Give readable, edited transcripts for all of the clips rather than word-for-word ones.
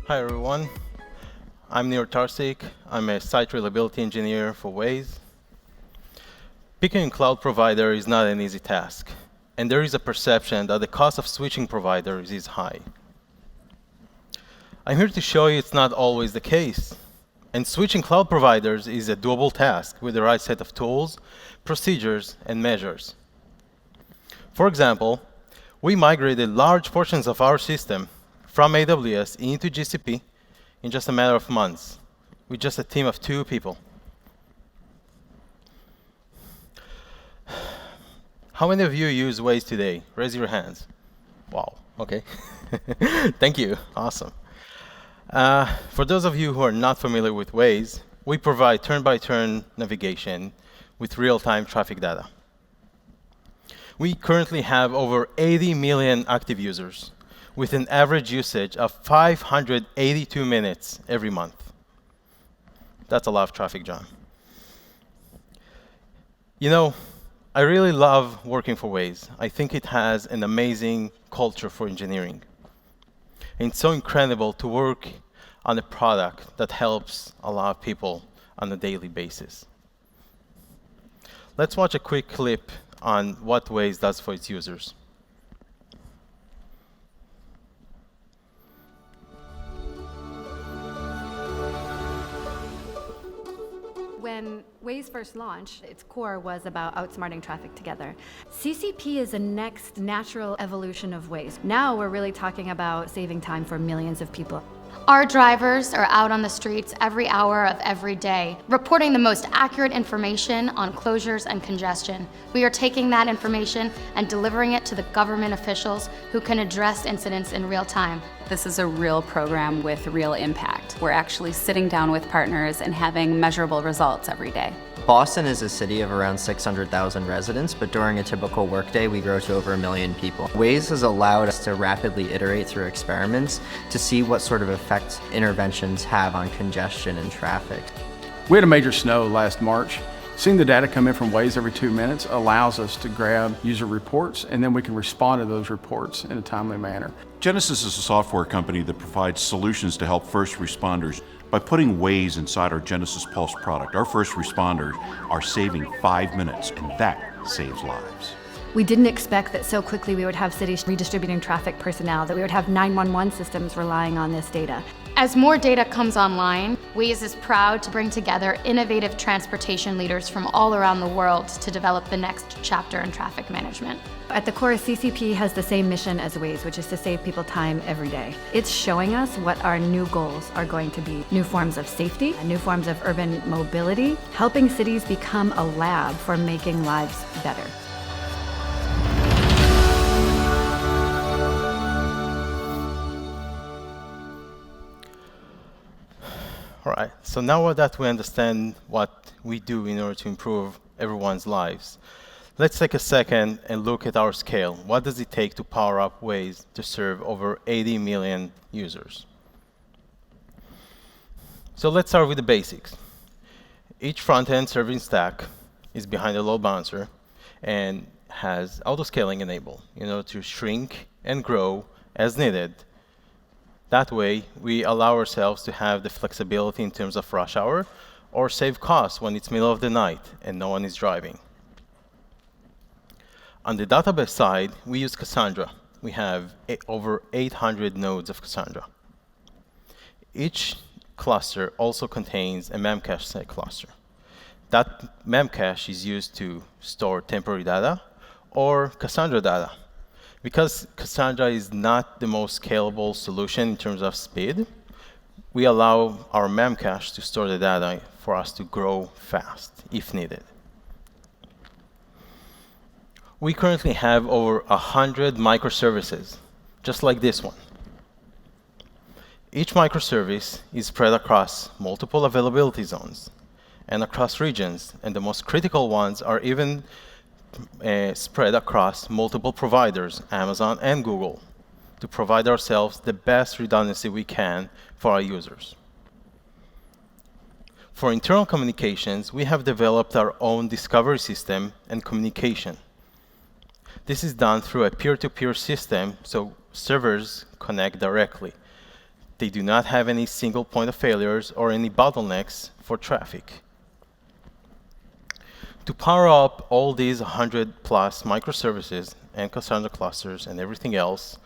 Hi everyone, I'm Nir Tarsik. I'm a site reliability engineer for Waze. Picking a cloud provider is not an easy task, and there is a perception that the cost of switching providers is high. I'm here to show you it's not always the case, and switching cloud providers is a doable task with the right set of tools, procedures, and measures. For example, we migrated large portions of our system from AWS into GCP in just a matter of months, with just a team of 2 people. How many of you use Waze today? Raise your hands. Wow, okay. Thank you, awesome. For those of you who are not familiar with Waze, we provide turn-by-turn navigation with real-time traffic data. We currently have over 80 million active users, with an average usage of 582 minutes every month. That's a lot of traffic, John. You know, I really love working for Waze. I think it has an amazing culture for engineering. And it's so incredible to work on a product that helps a lot of people on a daily basis. Let's watch a quick clip on what Waze does for its users. When Waze first launched, its core was about outsmarting traffic together. CCP is the next natural evolution of Waze. Now we're really talking about saving time for millions of people. Our drivers are out on the streets every hour of every day, reporting the most accurate information on closures and congestion. We are taking that information and delivering it to the government officials who can address incidents in real time. This is a real program with real impact. We're actually sitting down with partners and having measurable results every day. Boston is a city of around 600,000 residents, but during a typical workday, we grow to over 1 million people. Waze has allowed us to rapidly iterate through experiments to see what sort of effect interventions have on congestion and traffic. We had a major snow last March. Seeing the data come in from Waze every 2 minutes allows us to grab user reports, and then we can respond to those reports in a timely manner. Genesis is a software company that provides solutions to help first responders. By putting Waze inside our Genesis Pulse product, our first responders are saving 5 minutes, and that saves lives. We didn't expect that so quickly we would have cities redistributing traffic personnel, that we would have 911 systems relying on this data. As more data comes online, Waze is proud to bring together innovative transportation leaders from all around the world to develop the next chapter in traffic management. At the core, CCP has the same mission as Waze, which is to save people time every day. It's showing us what our new goals are going to be. New forms of safety, new forms of urban mobility, helping cities become a lab for making lives better. All right, so now that we understand what we do in order to improve everyone's lives, let's take a second and look at our scale. What does it take to power up Waze to serve over 80 million users? So let's start with the basics. Each front-end serving stack is behind a load balancer and has auto-scaling enabled, to shrink and grow as needed. That way, we allow ourselves to have the flexibility in terms of rush hour or save costs when it's middle of the night and no one is driving. On the database side, we use Cassandra. We have over 800 nodes of Cassandra. Each cluster also contains a memcache set cluster. That memcache is used to store temporary data or Cassandra data. Because Cassandra is not the most scalable solution in terms of speed, we allow our memcache to store the data for us to grow fast if needed. We currently have over 100 microservices, just like this one. Each microservice is spread across multiple availability zones and across regions, and the most critical ones are even spread across multiple providers, Amazon and Google, to provide ourselves the best redundancy we can for our users. For internal communications, we have developed our own discovery system and communication. This is done through a peer-to-peer system, so servers connect directly. They do not have any single point of failures or any bottlenecks for traffic. To power up all these 100 plus microservices and Cassandra clusters and everything else,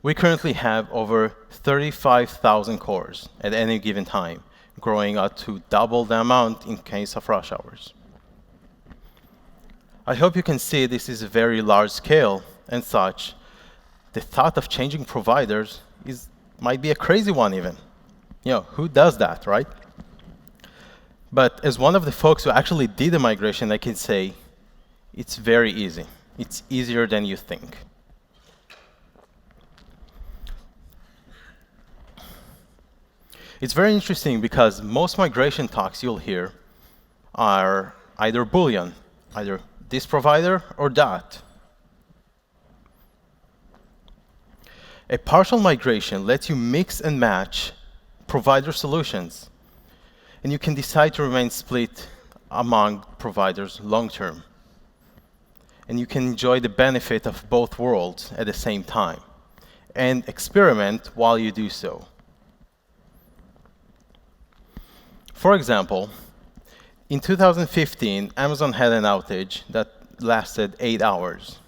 we currently have over 35,000 cores at any given time, growing up to double the amount in case of rush hours. I hope you can see this is a very large scale, and such. The thought of changing providers might be a crazy one even. Who does that, right? But as one of the folks who actually did the migration, I can say it's very easy. It's easier than you think. It's very interesting because most migration talks you'll hear are either Boolean, either this provider or that. A partial migration lets you mix and match provider solutions, and you can decide to remain split among providers long term. And you can enjoy the benefit of both worlds at the same time, and experiment while you do so. For example, in 2015, Amazon had an outage that lasted 8 hours.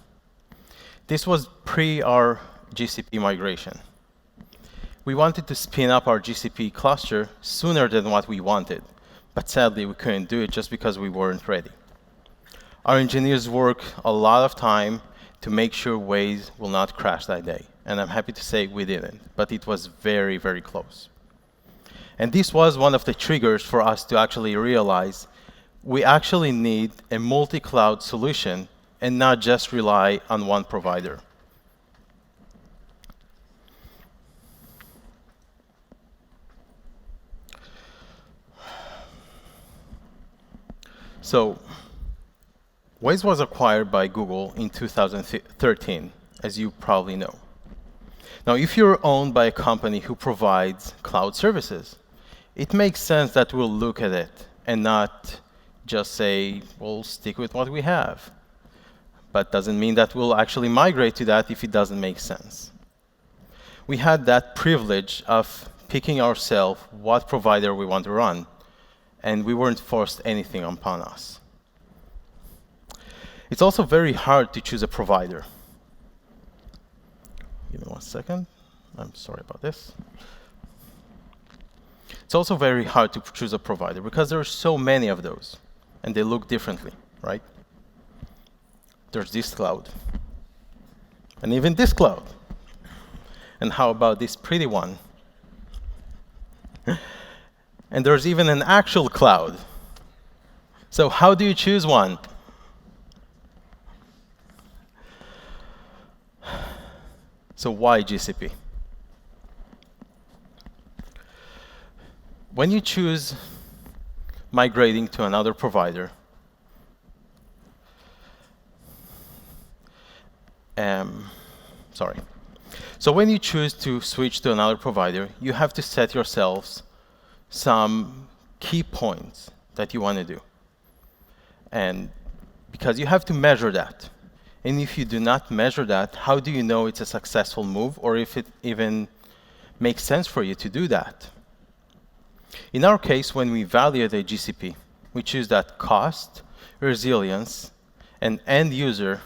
This was pre our GCP migration. We wanted to spin up our GCP cluster sooner than what we wanted, but sadly we couldn't do it just because we weren't ready. Our engineers worked a lot of time to make sure Waze will not crash that day, and I'm happy to say we didn't, but it was very, very close. And this was one of the triggers for us to actually realize we actually need a multi-cloud solution and not just rely on one provider. So, Waze was acquired by Google in 2013, as you probably know. Now, if you're owned by a company who provides cloud services, it makes sense that we'll look at it and not just say, we'll stick with what we have. But doesn't mean that we'll actually migrate to that if it doesn't make sense. We had that privilege of picking ourselves what provider we want to run, and we weren't forced anything upon us. It's also very hard to choose a provider. Give me 1 second. I'm sorry about this. It's also very hard to choose a provider because there are so many of those, and they look differently, right? There's this cloud, and even this cloud. And how about this pretty one? And there's even an actual cloud. So how do you choose one? So why GCP? When you choose migrating to another provider, So when you choose to switch to another provider, you have to set yourselves some key points that you want to do. And because you have to measure that. And if you do not measure that, how do you know it's a successful move or if it even makes sense for you to do that? In our case, when we evaluate a GCP, we choose that cost, resilience, and end user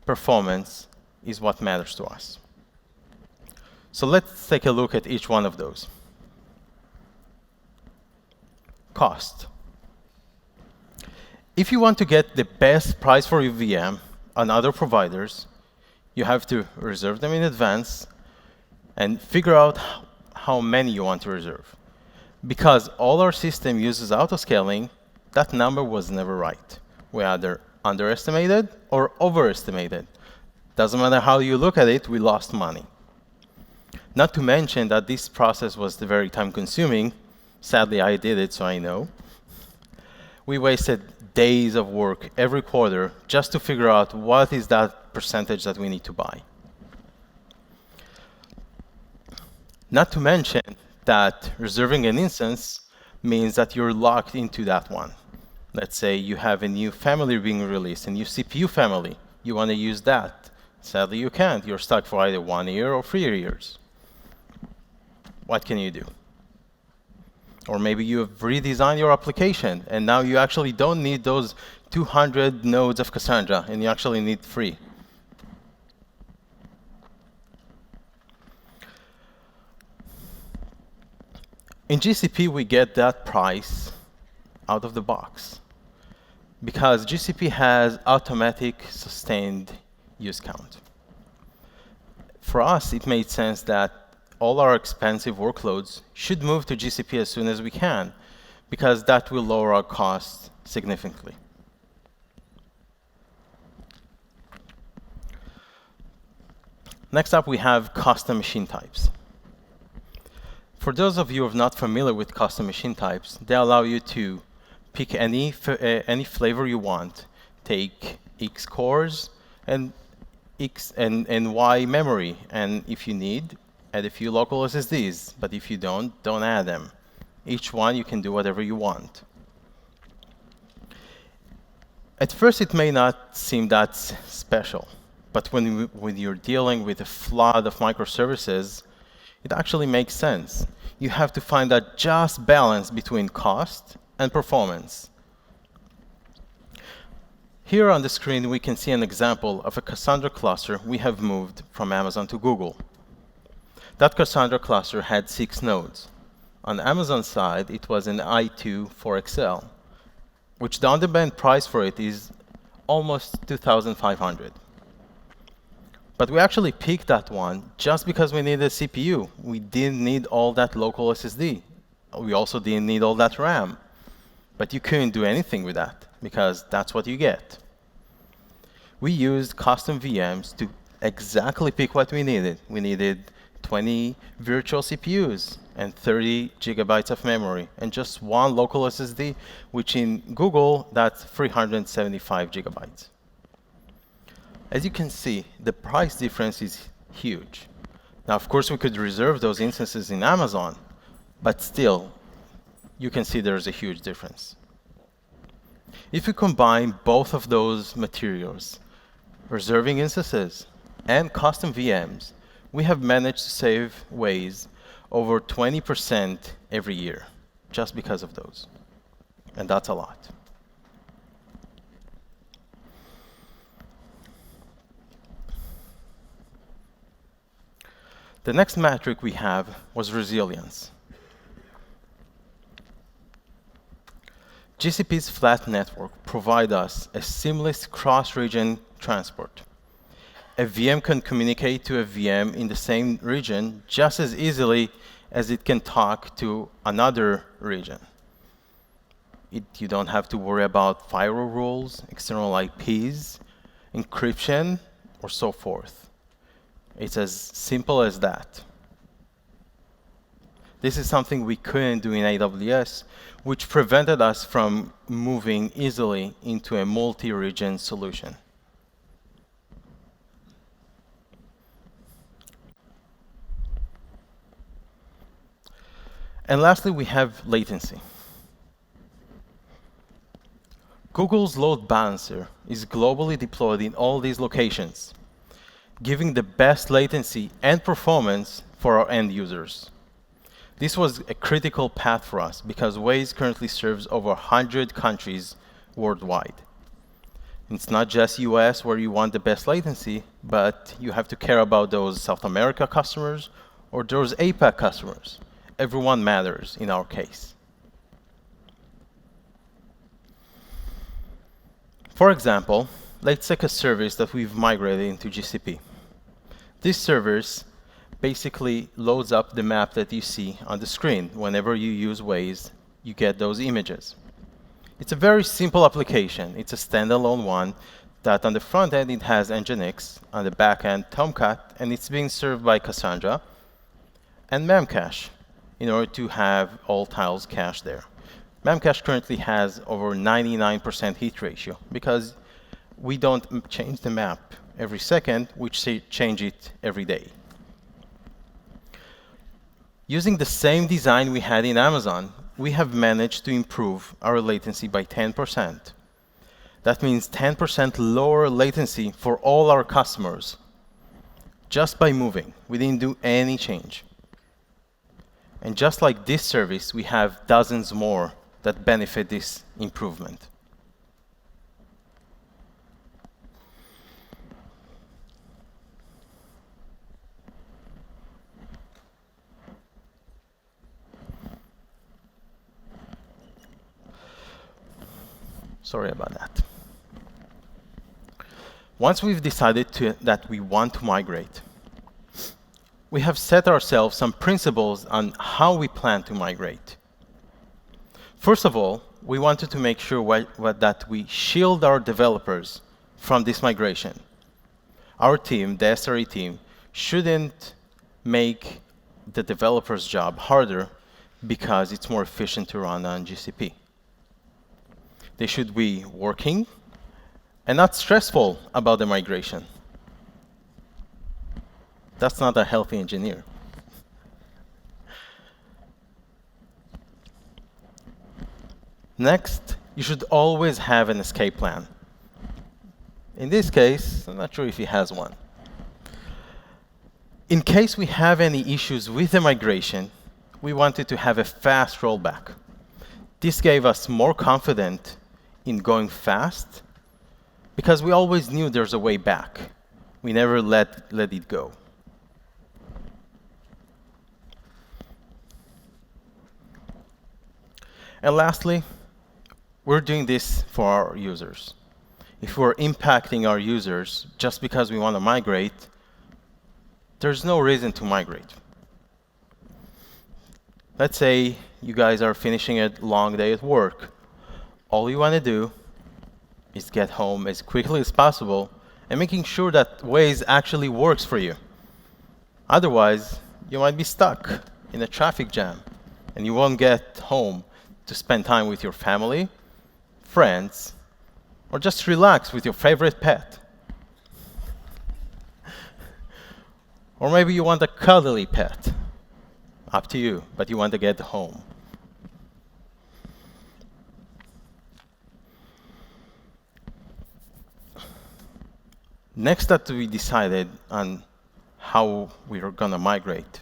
performance is what matters to us. So let's take a look at each one of those. Cost. If you want to get the best price for your VM on other providers, you have to reserve them in advance and figure out how many you want to reserve. Because all our system uses autoscaling, that number was never right. We either underestimated or overestimated. Doesn't matter how you look at it, we lost money. Not to mention that this process was very time-consuming. Sadly, I did it, so I know. We wasted days of work every quarter just to figure out what is that percentage that we need to buy. Not to mention that reserving an instance means that you're locked into that one. Let's say you have a new family being released, a new CPU family. You want to use that. Sadly, you can't. You're stuck for either 1 year or 3 years. what can you do? Or maybe you have redesigned your application, and now you actually don't need those 200 nodes of Cassandra, and you actually need 3. In GCP, we get that price out of the box because GCP has automatic sustained use count. For us, it made sense that all our expensive workloads should move to GCP as soon as we can, because that will lower our costs significantly. Next up, we have custom machine types. For those of you who are not familiar with custom machine types, they allow you to pick any flavor you want, take X cores and X and Y memory, and if you need, add a few local SSDs, but if you don't add them. Each one, you can do whatever you want. At first, it may not seem that special, but when you're dealing with a flood of microservices, it actually makes sense. You have to find that just balance between cost and performance. Here on the screen, we can see an example of a Cassandra cluster we have moved from Amazon to Google. That Cassandra cluster had 6 nodes. On Amazon side, it was an i2 4XL, which the on-demand price for it is almost $2,500. But we actually picked that one just because we needed a CPU. We didn't need all that local SSD. We also didn't need all that RAM. But you couldn't do anything with that because that's what you get. We used custom VMs to exactly pick what we needed. We needed 20 virtual CPUs and 30 gigabytes of memory and just one local SSD, which in Google, that's 375 gigabytes. As you can see, the price difference is huge. Now, of course, we could reserve those instances in Amazon, but still, you can see there's a huge difference. If you combine both of those materials, reserving instances and custom VMs, we have managed to save Waze over 20% every year, just because of those. And that's a lot. The next metric we have was resilience. GCP's flat network provides us a seamless cross-region transport. A VM can communicate to a VM in the same region just as easily as it can talk to another region. You don't have to worry about firewall rules, external IPs, encryption, or so forth. It's as simple as that. This is something we couldn't do in AWS, which prevented us from moving easily into a multi-region solution. And lastly, we have latency. Google's load balancer is globally deployed in all these locations, giving the best latency and performance for our end users. This was a critical path for us because Waze currently serves over 100 countries worldwide. It's not just US where you want the best latency, but you have to care about those South America customers or those APAC customers. Everyone matters in our case. For example, let's take a service that we've migrated into GCP. This service basically loads up the map that you see on the screen. Whenever you use Waze, you get those images. It's a very simple application. It's a standalone one that on the front end it has Nginx, on the back end Tomcat, and it's being served by Cassandra and Memcache in order to have all tiles cached there. Memcache currently has over 99% hit ratio because we don't change the map every second, we change it every day. Using the same design we had in Amazon, we have managed to improve our latency by 10%. That means 10% lower latency for all our customers just by moving. We didn't do any change. And just like this service, we have dozens more that benefit this improvement. Sorry about that. Once we've decided that we want to migrate, we have set ourselves some principles on how we plan to migrate. First of all, we wanted to make sure that we shield our developers from this migration. Our team, the SRE team, shouldn't make the developer's job harder because it's more efficient to run on GCP. They should be working and not stressful about the migration. That's not a healthy engineer. Next, you should always have an escape plan. In this case, I'm not sure if he has one. In case we have any issues with the migration, we wanted to have a fast rollback. This gave us more confidence in going fast because we always knew there's a way back. We never let it go. And lastly, we're doing this for our users. If we're impacting our users just because we want to migrate, there's no reason to migrate. Let's say you guys are finishing a long day at work. All you want to do is get home as quickly as possible and making sure that Waze actually works for you. Otherwise, you might be stuck in a traffic jam and you won't get home to spend time with your family, friends, or just relax with your favorite pet. Or maybe you want a cuddly pet. Up to you, but you want to get home. Next that we decided on how we are going to migrate,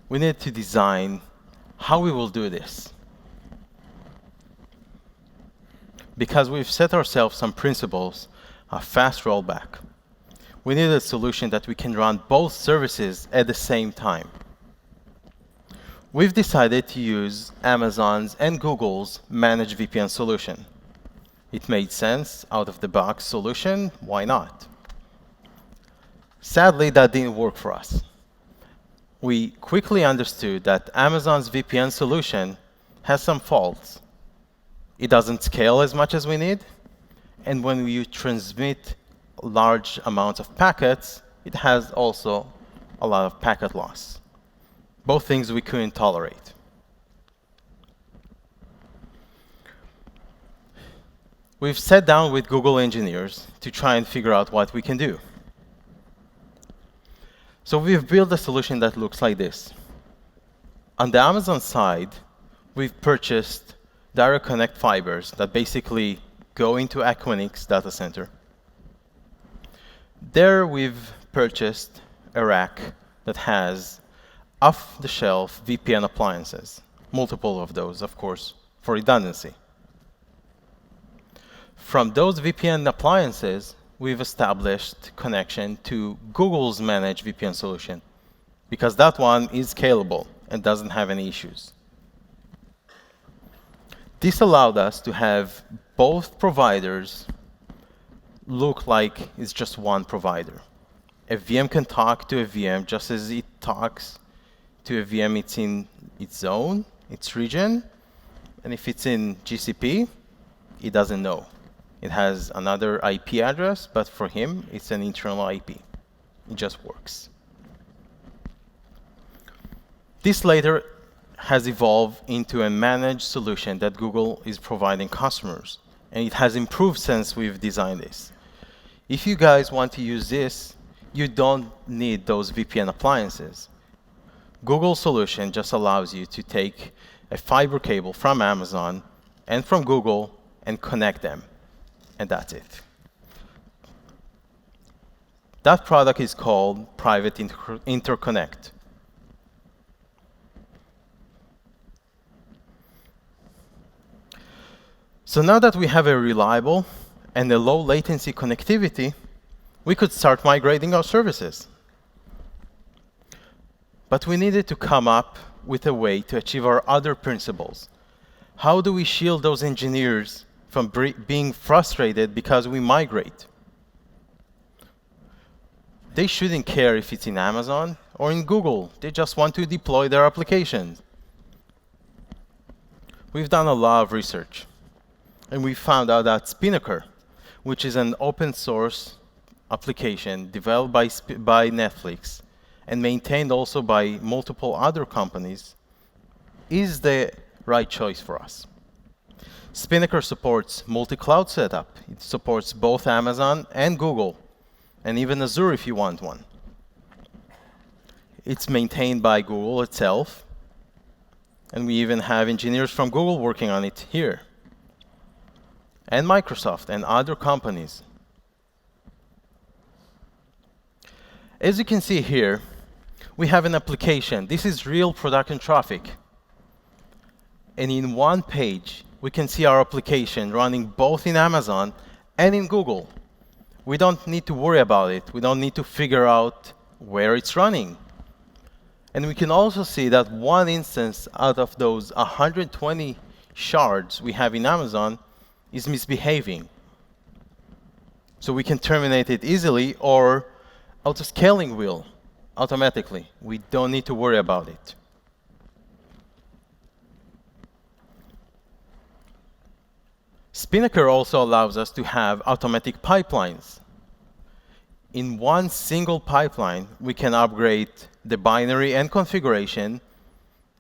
we need to design how we will do this. Because we've set ourselves some principles of fast rollback, we need a solution that we can run both services at the same time. We've decided to use Amazon's and Google's managed VPN solution. It made sense, out-of-the-box solution, why not? Sadly, that didn't work for us. We quickly understood that Amazon's VPN solution has some faults. It doesn't scale as much as we need, and when you transmit large amounts of packets, it has also a lot of packet loss. Both things we couldn't tolerate. We've sat down with Google engineers to try and figure out what we can do. So we've built a solution that looks like this. On the Amazon side, we've purchased direct connect fibers that basically go into Equinix data center. There we've purchased a rack that has off-the-shelf VPN appliances, multiple of those, of course, for redundancy. From those VPN appliances, we've established connection to Google's managed VPN solution, because that one is scalable and doesn't have any issues. This allowed us to have both providers look like it's just one provider. A VM can talk to a VM just as it talks to a VM it's in its zone, its region, and if it's in GCP, it doesn't know. It has another IP address, but for him, it's an internal IP. It just works. This later has evolved into a managed solution that Google is providing customers, and it has improved since we've designed this. If you guys want to use this, you don't need those VPN appliances. Google's solution just allows you to take a fiber cable from Amazon and from Google and connect them, and that's it. That product is called Private Interconnect. So now that we have a reliable and a low latency connectivity, we could start migrating our services. But we needed to come up with a way to achieve our other principles. How do we shield those engineers from being frustrated because we migrate? They shouldn't care if it's in Amazon or in Google. They just want to deploy their applications. We've done a lot of research, and we found out that Spinnaker, which is an open source application developed by Netflix and maintained also by multiple other companies, is the right choice for us. Spinnaker supports multi-cloud setup. It supports both Amazon and Google, and even Azure if you want one. It's maintained by Google itself, and we even have engineers from Google working on it here, and Microsoft and other companies. As you can see here, we have an application. This is real production traffic. And in one page, we can see our application running both in Amazon and in Google. We don't need to worry about it. We don't need to figure out where it's running. And we can also see that one instance out of those 120 shards we have in Amazon is misbehaving. So we can terminate it easily, or autoscaling will automatically. We don't need to worry about it. Spinnaker also allows us to have automatic pipelines. In one single pipeline, we can upgrade the binary and configuration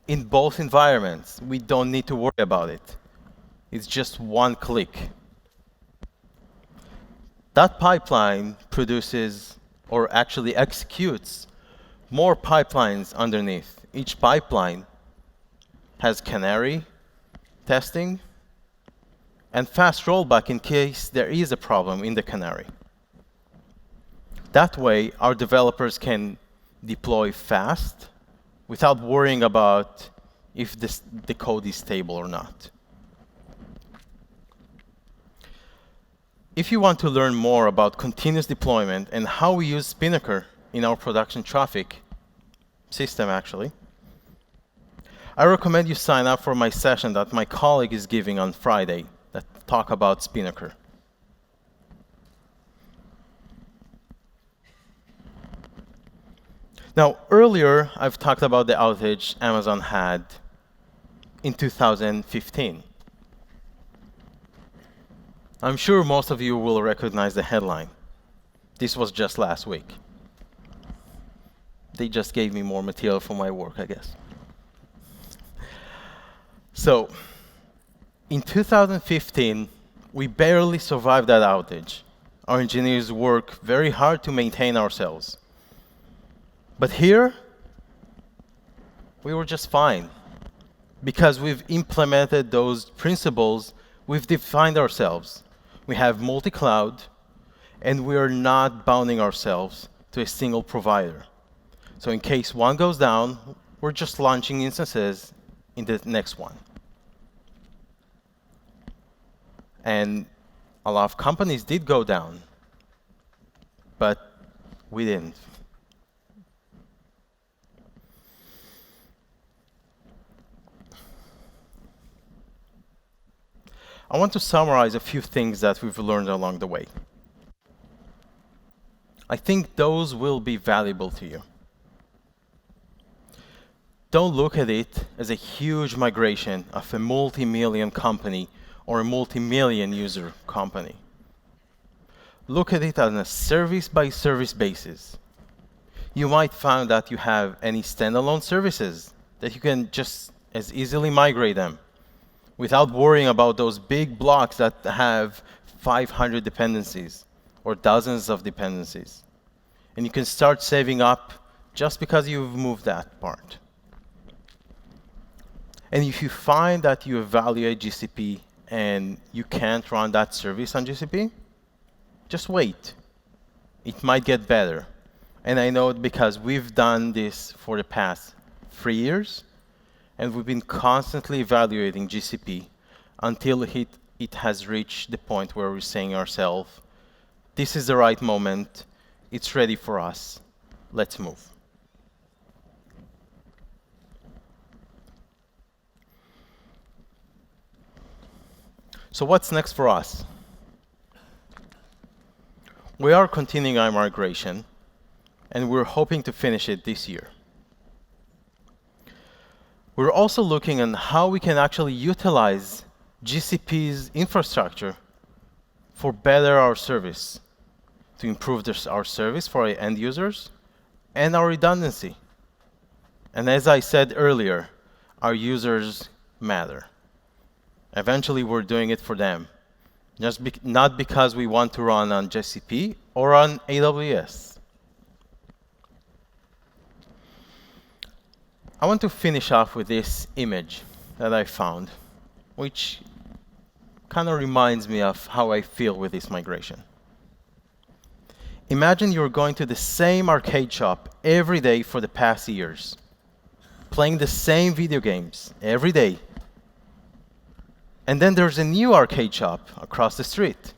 in both environments. We don't need to worry about it. It's just one click. That pipeline produces, or actually executes, more pipelines underneath. Each pipeline has canary, testing, and fast rollback in case there is a problem in the canary. That way, our developers can deploy fast without worrying about if the code is stable or not. If you want to learn more about continuous deployment and how we use Spinnaker in our production traffic system, actually, I recommend you sign up for my session that my colleague is giving on Friday that talk about Spinnaker. Now, earlier, I've talked about the outage Amazon had in 2015. I'm sure most of you will recognize the headline. This was just last week. They just gave me more material for my work, I guess. So, in 2015, we barely survived that outage. Our engineers worked very hard to maintain ourselves. But here, we were just fine. Because we've implemented those principles, we've defined ourselves. We have multi-cloud, and we are not bounding ourselves to a single provider. So in case one goes down, we're just launching instances in the next one. And a lot of companies did go down, but we didn't. I want to summarize a few things that we've learned along the way. I think those will be valuable to you. Don't look at it as a huge migration of a multi-million company or a multi-million user company. Look at it on a service-by-service basis. You might find that you have any standalone services that you can just as easily migrate them without worrying about those big blocks that have 500 dependencies or dozens of dependencies. And you can start saving up just because you've moved that part. And if you find that you evaluate GCP and you can't run that service on GCP, just wait. It might get better. And I know it because we've done this for the past 3 years, and we've been constantly evaluating GCP until it it has reached the point where we're saying ourselves, this is the right moment, it's ready for us, let's move. So what's next for us? We are continuing our migration, and we're hoping to finish it this year. We're also looking at how we can actually utilize GCP's infrastructure for better our service, to improve our service for our end users and our redundancy. And as I said earlier, our users matter. Eventually, we're doing it for them, not because we want to run on GCP or on AWS. I want to finish off with this image that I found, which kind of reminds me of how I feel with this migration. Imagine you're going to the same arcade shop every day for the past years, playing the same video games every day. And then there's a new arcade shop across the street.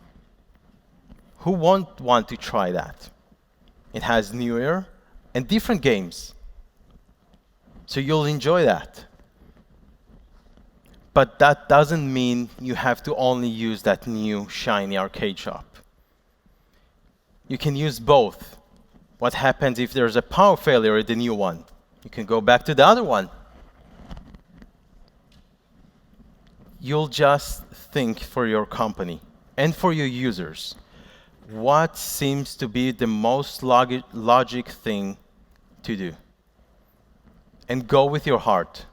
Who won't want to try that? It has newer and different games, so you'll enjoy that. But that doesn't mean you have to only use that new, shiny arcade shop. You can use both. What happens if there's a power failure at the new one? You can go back to the other one. You'll just think for your company and for your users, what seems to be the most logic thing to do? And go with your heart,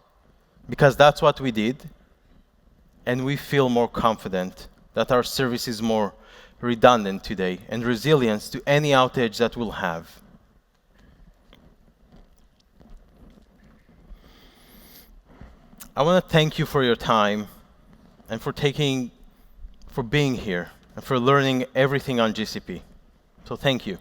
because that's what we did, and we feel more confident that our service is more redundant today and resilient to any outage that we'll have. I want to thank you for your time and for being here and for learning everything on GCP. So thank you.